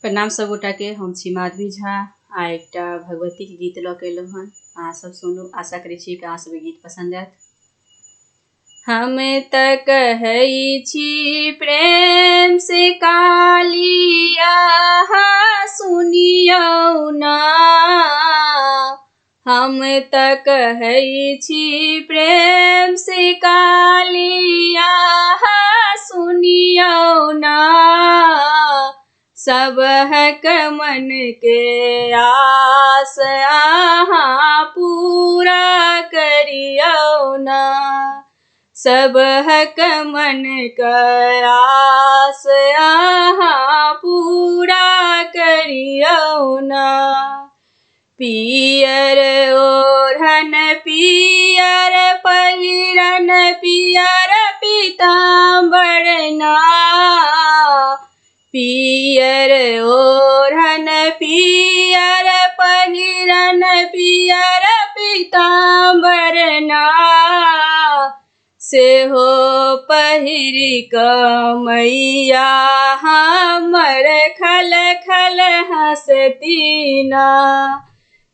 प्रणाम सब गोटा के। हम छी माधवी झा। आ एकटा भगवती के गीत लऽ के एलहुँ हन। अहाँ सब सुनू। आशा करै छी कि अहाँ सब गीत पसंद आयत। हम तऽ कहै छी प्रेम से कालिया सुनियौ ना। हम तऽ कहै छी प्रेम से कालिया सुनियौ ना। सबहक मन के आस अहाँ पूरा करियौ ना। सबहक मन के आस अहाँ पूरा करियौ ना। पियर ओढ़न पियर पहिरन पियर पीताम्बर ना। पियर ओढ़न पियर पहिरन पियर पीताम्बर ना। सेहो पहिर कऽ मैया हमर खल खल हँसतीना।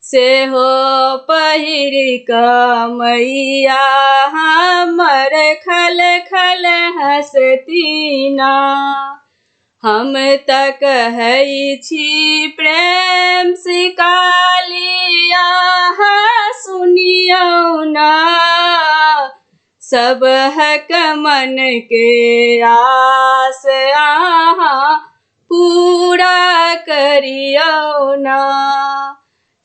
सेहो पहिर कऽ मैया हमर खल खल हँसतीना। हम तऽ कहै छी प्रेम से कालिया सुनियौ ना। सबहक मन के आस अहाँ पूरा करियौ ना।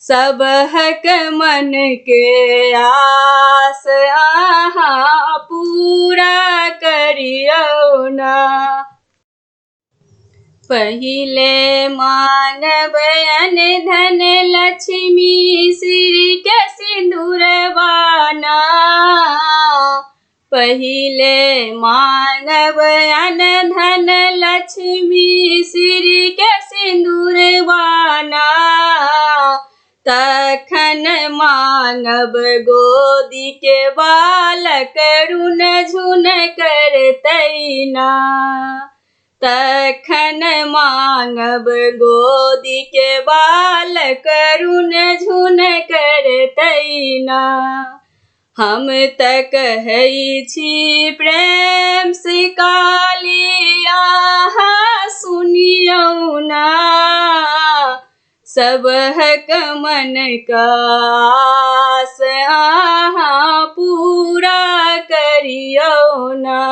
सबहक मन के आस अहाँ पूरा करियौ ना। पहिले मांगबयन धन लक्ष्मी सिर के सिंदूरवा ना। पहिले मांगबयन धन लक्ष्मी सिर के सिंदूरवा ना। तखन मांगब गोदी के बालक रुन झुन करतै ना। तखन मांगब गोदी के बालक रुन झुन करतै ना। हम तऽ कहै छी प्रेम से कालिया सुनियौ ना। सबहक मन का आस अहाँ पूरा करियौ ना।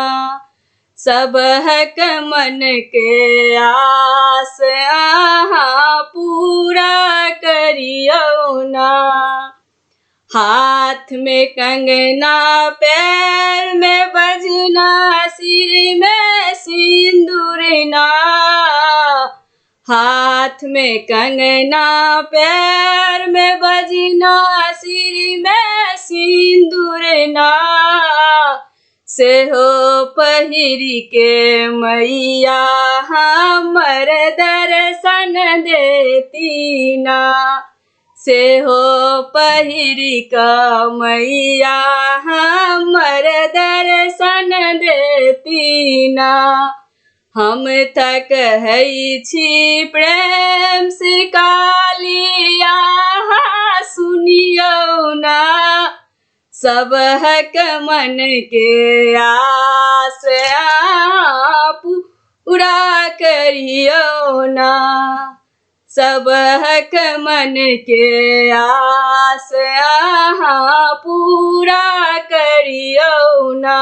सबहक मन के आस अहाँ पूरा करियौ ना। हाथ में कंगना पैर में बजना सिर में सिंदूर ना। हाथ में कंगना पैर में बजना सिर में सिंदूर ना। सेहो पहिर के मैया हमर दर्शन देतीना। सेहो पहिर कऽ मैया हमर दर्शन देतीना। हम तऽ कहै छी प्रेम से कालिया सुनियौ ना। सबहक मन के आस अहाँ पूरा करियौ ना। सबहक मन के आस अहाँ पूरा करियौ ना।